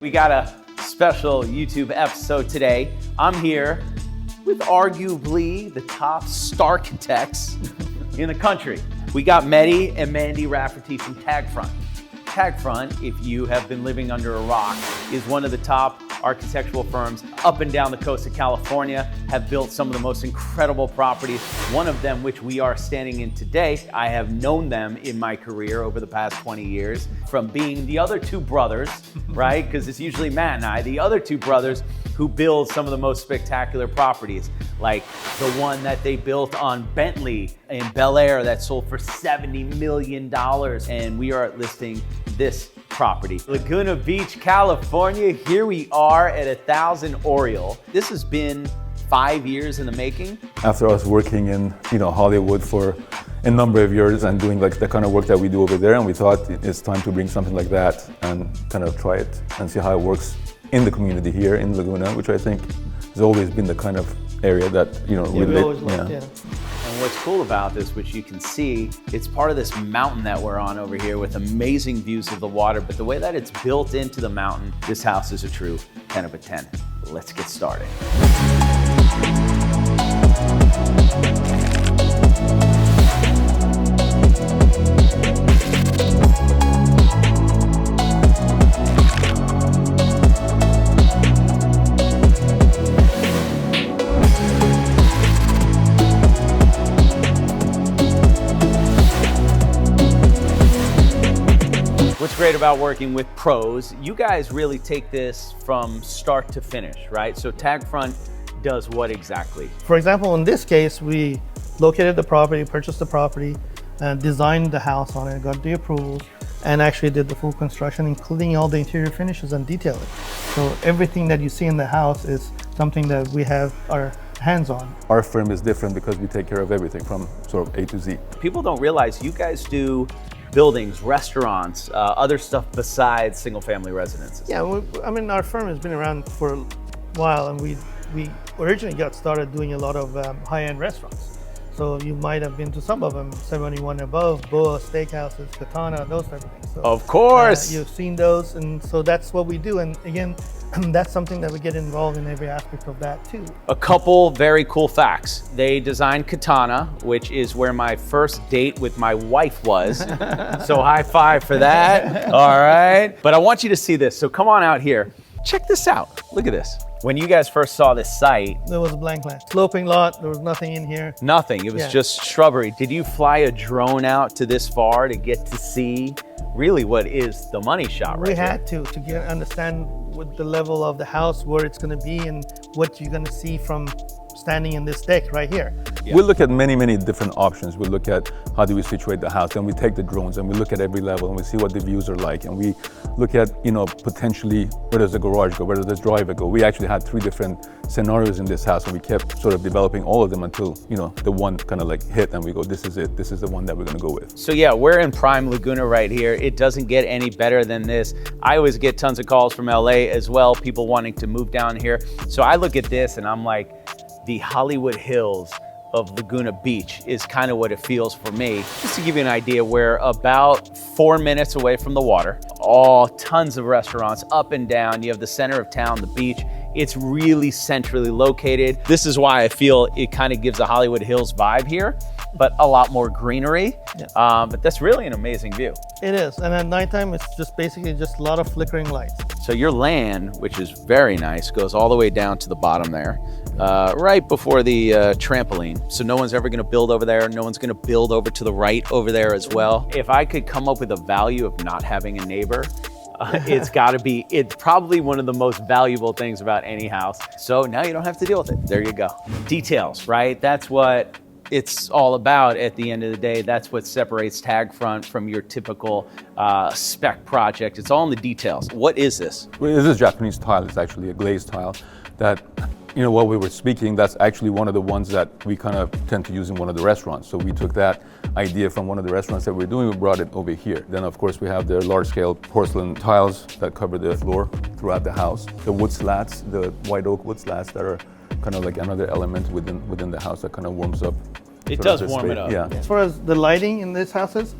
We got a special YouTube episode today. I'm here with arguably the top architects in the country. We got Mehdi and Mandy Rafferty from Tagfront. Tagfront, if you have been living under a rock, is one of the top architectural firms up and down the coast of California, have built some of the most incredible properties. One of them, which we are standing in today, I have known them in my career over the past 20 years from being the other two brothers, right? Because it's usually Matt and I, the other two brothers who build some of the most spectacular properties, like the one that they built on Bentley in Bel Air that sold for $70 million. And we are listing this property. Laguna Beach, California. Here we are at 1000 Oriole. This has been 5 years in the making. After us working in Hollywood for a number of years and doing like the kind of work that we do over there, and we thought it's time to bring something like that and kind of try it and see how it works in the community here in Laguna, which I think has always been the kind of area that we always loved, yeah. And what's cool about this, which you can see, it's part of this mountain that we're on over here with amazing views of the water, but the way that it's built into the mountain, this house is a true 10 of a 10. Let's get started. What's great about working with pros, you guys really take this from start to finish, right? So Tagfront does what exactly? For example, in this case, we located the property, purchased the property, and designed the house on it, got the approvals, and actually did the full construction, including all the interior finishes and detailing. So everything that you see in the house is something that we have our hands on. Our firm is different because we take care of everything from sort of A to Z. People don't realize you guys do buildings, restaurants, other stuff besides single-family residences. Yeah, our firm has been around for a while, and we originally got started doing a lot of high-end restaurants. So you might have been to some of them, 71 Above, Boa Steakhouses, Katana, those type of things. So, of course. You've seen those, and so that's what we do. And again, that's something that we get involved in every aspect of that too. A couple very cool facts. They designed Katana, which is where my first date with my wife was. So high five for that. All right. But I want you to see this. So come on out here. Check this out. Look at this. When you guys first saw this site, there was a blank land. Sloping lot, there was nothing in here. Nothing, it was just shrubbery. Did you fly a drone out to this far to get to see really what is the money shot right We had to understand what the level of the house, where it's gonna be, and what you're gonna see from standing in this deck right here. Yeah. We look at many different options. We look at how do we situate the house, and we take the drones and we look at every level and we see what the views are like, and we look at potentially where does the garage go, where does the driveway go. We actually had 3 different scenarios in this house, and we kept sort of developing all of them until the one kind of like hit, and we go, this is it, this is the one that we're going to go with. So yeah, we're in prime Laguna right here. It doesn't get any better than this. I always get tons of calls from LA as well, people wanting to move down here. So I look at this and I'm like, the Hollywood Hills of Laguna Beach is kind of what it feels for me. Just to give you an idea, we're about 4 minutes away from the water. Tons of restaurants up and down. You have the center of town, the beach. It's really centrally located. This is why I feel it kind of gives a Hollywood Hills vibe here, but a lot more greenery. Yeah. But that's really an amazing view. It is, and at nighttime, it's just basically just a lot of flickering lights. So your land, which is very nice, goes all the way down to the bottom there, right before the trampoline. So no one's ever gonna build over there. No one's gonna build over to the right over there as well. If I could come up with a value of not having a neighbor, it's probably one of the most valuable things about any house. So now you don't have to deal with it. There you go. Details, right? That's what it's all about at the end of the day. That's what separates Tagfront from your typical spec project. It's all in the details. What is this? Well, this is Japanese tile. It's actually a glazed tile that, while we were speaking, that's actually one of the ones that we kind of tend to use in one of the restaurants. So we took that idea from one of the restaurants that we're doing, we brought it over here. Then of course we have the large-scale porcelain tiles that cover the floor throughout the house. The wood slats, the white oak wood slats that are kind of like another element within the house that kind of warms up. It does warm it up. Yeah. As far as the lighting in these houses,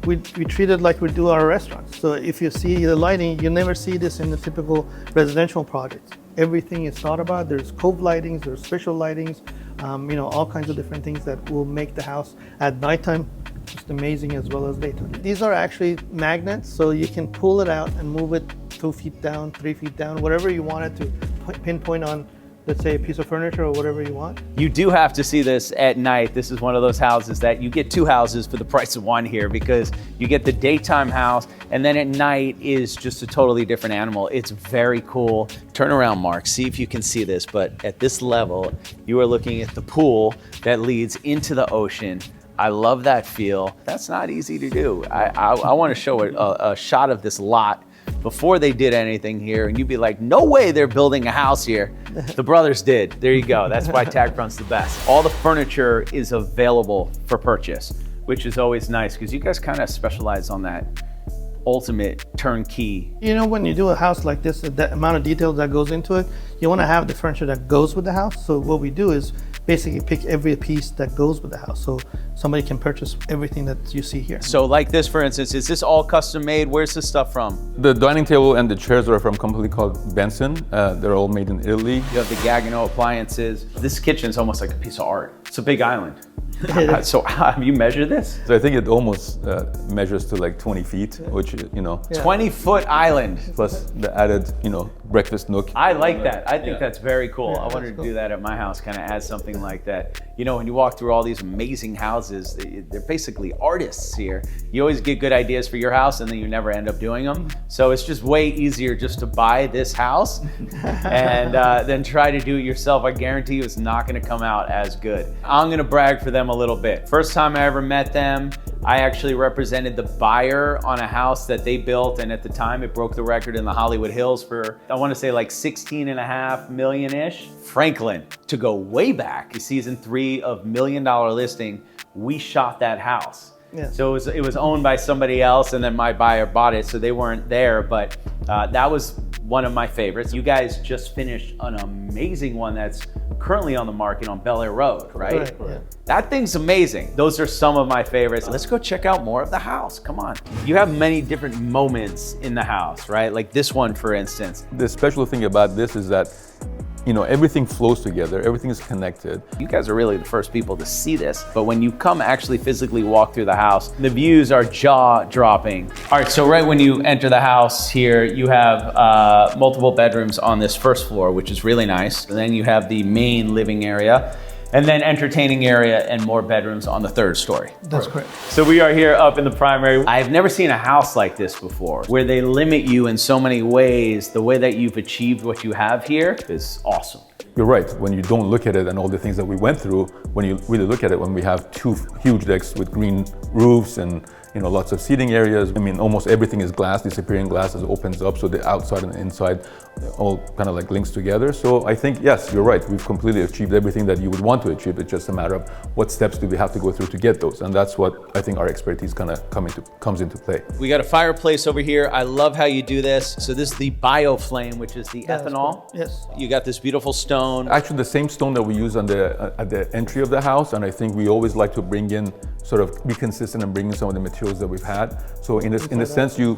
we treat it like we do our restaurants. So if you see the lighting, you never see this in the typical residential projects. Everything is thought about. There's cove lightings, there's special lightings, all kinds of different things that will make the house at nighttime just amazing as well as daytime. These are actually magnets, so you can pull it out and move it 2 feet down, 3 feet down, whatever you want it to pinpoint on, let's say, a piece of furniture or whatever you want. You do have to see this at night. This is one of those houses that you get 2 houses for the price of 1 here, because you get the daytime house and then at night is just a totally different animal. It's very cool. Turn around, Mark, see if you can see this, but at this level, you are looking at the pool that leads into the ocean. I love that feel. That's not easy to do. I want to show a shot of this lot before they did anything here, and you'd be like, no way they're building a house here. The brothers did. There you go. That's why Tagfront's the best. All the furniture is available for purchase, which is always nice because you guys kind of specialize on that ultimate turnkey. When you do a house like this, the amount of detail that goes into it, you want to have the furniture that goes with the house. So what we do is basically pick every piece that goes with the house, so somebody can purchase everything that you see here. So like this, for instance, is this all custom made? Where's this stuff from? The dining table and the chairs are from a company called Benson. They're all made in Italy. You have the Gagano appliances. This kitchen's almost like a piece of art. It's a big island. So have you measured this? So I think it almost measures to like 20 feet, which, 20-foot island. plus the added, breakfast nook. I like that. I think that's very cool. I wanted to do that at my house, kind of add something like that. When you walk through all these amazing houses, they're basically artists here. You always get good ideas for your house and then you never end up doing them. So it's just way easier just to buy this house and then try to do it yourself. I guarantee you it's not going to come out as good. I'm going to brag for them a little bit. First time I ever met them, I actually represented the buyer on a house that they built, and at the time it broke the record in the Hollywood Hills for, I want to say like 16.5 million-ish. Franklin, to go way back, season 3 of $1 Million Listing, we shot that house. Yeah. So it was owned by somebody else, and then my buyer bought it, so they weren't there, but that was one of my favorites. You guys just finished an amazing one that's currently on the market on Bel Air Road, right? Yeah. That thing's amazing. Those are some of my favorites. Let's go check out more of the house. Come on. You have many different moments in the house, right? Like this one, for instance. The special thing about this is that everything flows together, everything is connected. You guys are really the first people to see this, but when you come actually physically walk through the house, the views are jaw-dropping. All right, so right when you enter the house here, you have multiple bedrooms on this first floor, which is really nice. And then you have the main living area, and then entertaining area and more bedrooms on the 3rd story. That's correct. So we are here up in the primary. I've never seen a house like this before, where they limit you in so many ways. The way that you've achieved what you have here is awesome. You're right. When you don't look at it and all the things that we went through, when you really look at it, when we have 2 huge decks with green roofs and lots of seating areas. Almost everything is glass, disappearing glass as it opens up, so the outside and the inside all kind of like links together. So I think, yes, you're right. We've completely achieved everything that you would want to achieve. It's just a matter of what steps do we have to go through to get those. And that's what I think our expertise kind of comes into play. We got a fireplace over here. I love how you do this. So this is the BioFlame, which is the ethanol. Yes. You got this beautiful stone. Actually, the same stone that we use at the entry of the house, and I think we always like to bring in, sort of be consistent and bring in some of the materials that we've had. So in a sense, you're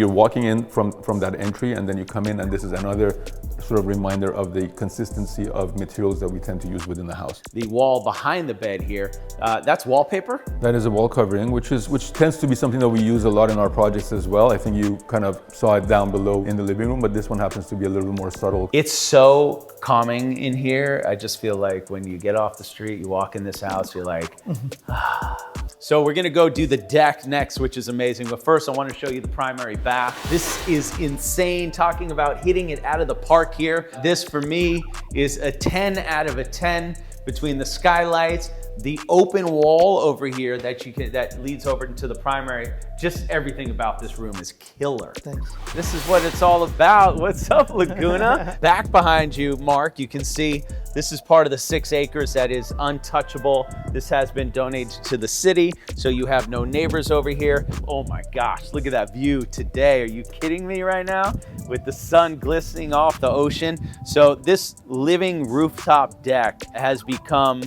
walking in from that entry, and then you come in, and this is another sort of reminder of the consistency of materials that we tend to use within the house. The wall behind the bed here, that's wallpaper? That is a wall covering, which tends to be something that we use a lot in our projects as well. I think you kind of saw it down below in the living room, but this one happens to be a little more subtle. It's so calming in here. I just feel like when you get off the street, you walk in this house, you're like, So we're gonna go do the deck next, which is amazing. But first, I wanna show you the primary bath. This is insane, talking about hitting it out of the park here. This, for me, is a 10 out of a 10 between the skylights, the open wall over here that leads over into the primary. Just everything about this room is killer. Thanks. This is what it's all about. What's up, Laguna? Back behind you, Mark, you can see this is part of the 6 acres that is untouchable. This has been donated to the city, so you have no neighbors over here. Oh my gosh, look at that view today. Are you kidding me right now? With the sun glistening off the ocean. So this living rooftop deck has become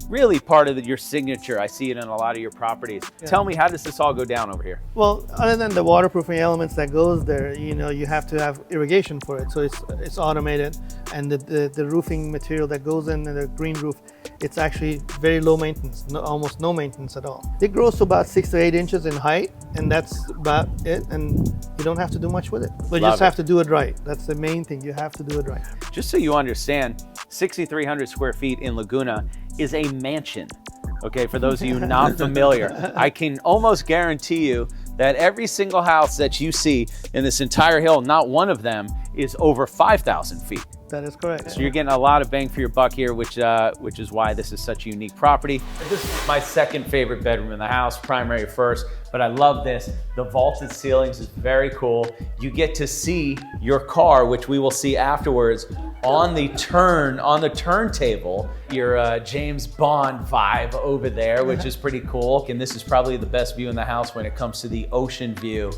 really part of your signature. I see it in a lot of your properties. Yeah. Tell me, how does this all go down over here? Well, other than the waterproofing elements that goes there, you have to have irrigation for it. So it's automated, and the roofing material that goes in the green roof, it's actually very low maintenance, almost no maintenance at all. It grows to about 6 to 8 inches in height, and that's about it. And you don't have to do much with it. But you just have to do it right. That's the main thing. You have to do it right. Just so you understand, 6,300 square feet in Laguna is a mansion. Okay, for those of you not familiar, I can almost guarantee you that every single house that you see in this entire hill, not one of them is over 5,000 feet. That is correct. So you're getting a lot of bang for your buck here, which is why this is such a unique property. This is my second favorite bedroom in the house, primary first, but I love this. The vaulted ceilings is very cool. You get to see your car, which we will see afterwards, on the turntable, your James Bond vibe over there, which is pretty cool. And this is probably the best view in the house when it comes to the ocean view,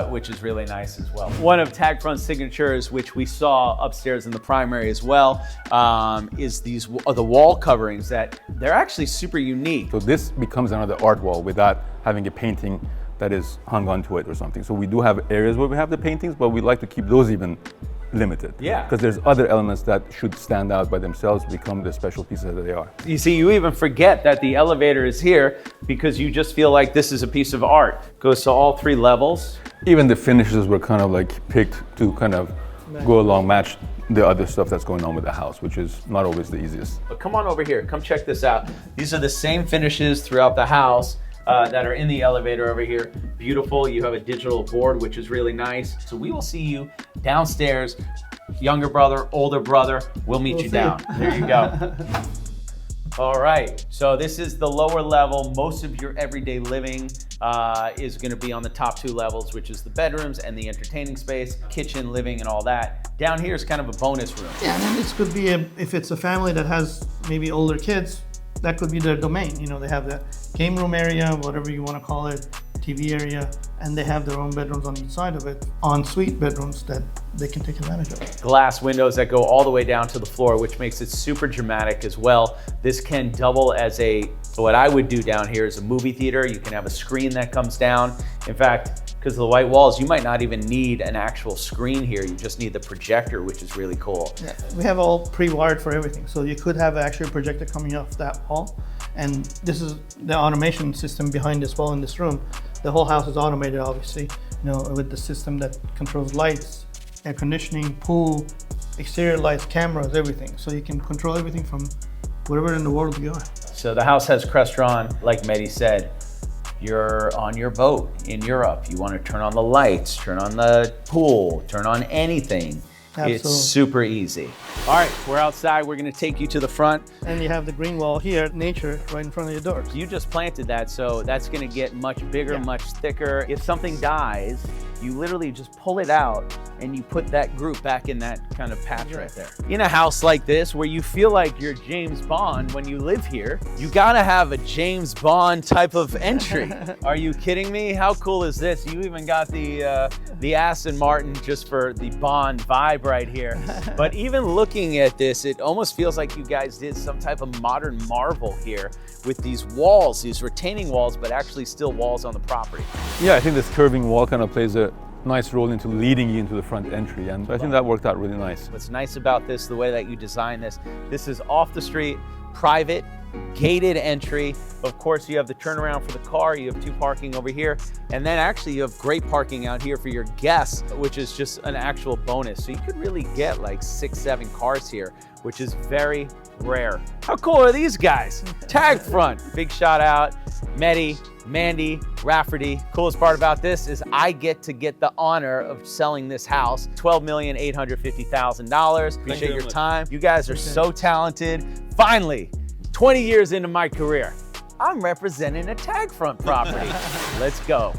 which is really nice as well. One of Tagfront's signatures, which we saw upstairs in the primary as well, is the wall coverings that they're actually super unique. So this becomes another art wall without having a painting that is hung onto it or something. So we do have areas where we have the paintings, but we like to keep those even limited. Yeah. Because there's other elements that should stand out by themselves, become the special pieces that they are. You see, you even forget that the elevator is here because you just feel like this is a piece of art. Goes to all 3 levels. Even the finishes were kind of like picked to kind of go along, match the other stuff that's going on with the house, which is not always the easiest. But come on over here, come check this out. These are the same finishes throughout the house that are in the elevator over here. Beautiful, you have a digital board, which is really nice. So we will see you downstairs. Younger brother, older brother, we'll meet you down. There you go. All right, so this is the lower level. Most of your everyday living is gonna be on the top 2 levels, which is the bedrooms and the entertaining space, kitchen, living, and all that. Down here is kind of a bonus room. Yeah, and this could be, if it's a family that has maybe older kids, that could be their domain. They have the game room area, whatever you want to call it, TV area, and they have their own bedrooms on each side of it, ensuite bedrooms that they can take advantage of. Glass windows that go all the way down to the floor, which makes it super dramatic as well. This can double as what I would do down here is a movie theater. You can have a screen that comes down. In fact, because of the white walls, you might not even need an actual screen here. You just need the projector, which is really cool. Yeah, we have all pre-wired for everything. So you could have actually a projector coming off that wall. And this is the automation system behind this wall in this room. The whole house is automated, obviously, with the system that controls lights, air conditioning, pool, exterior lights, cameras, everything. So you can control everything from wherever in the world you are. So the house has Crestron, like Mehdi said. You're on your boat in Europe. You want to turn on the lights, turn on the pool, turn on anything. Absolutely. It's super easy. All right, we're outside. We're going to take you to the front. And you have the green wall here, nature, right in front of your door. You just planted that, so that's going to get much bigger, Yeah. much thicker. If something dies, you literally just pull it out and you put that group back in that kind of patch right there. In a house like this, where you feel like you're James Bond when you live here, you gotta have a James Bond type of entry. Are you kidding me? How cool is this? You even got the Aston Martin just for the Bond vibe right here. But even looking at this, it almost feels like you guys did some type of modern marvel here with these walls, these retaining walls, but actually still walls on the property. Yeah, I think this curving wall kind of plays a nice role into leading you into the front entry, and I think that worked out really nice. What's nice about this, the way that you design this is off the street, private, gated entry. Of course, you have the turnaround for the car, you have 2 parking over here, and then actually you have great parking out here for your guests, which is just an actual bonus. So you could really get like 6, 7 cars here, which is very rare. How cool are these guys? Tagfront, big shout out. Mehdi, Mandy, Rafferty. Coolest part about this is I get to get the honor of selling this house, $12,850,000. Appreciate your time. You guys are so talented. Finally, 20 years into my career, I'm representing a Tagfront property. Let's go.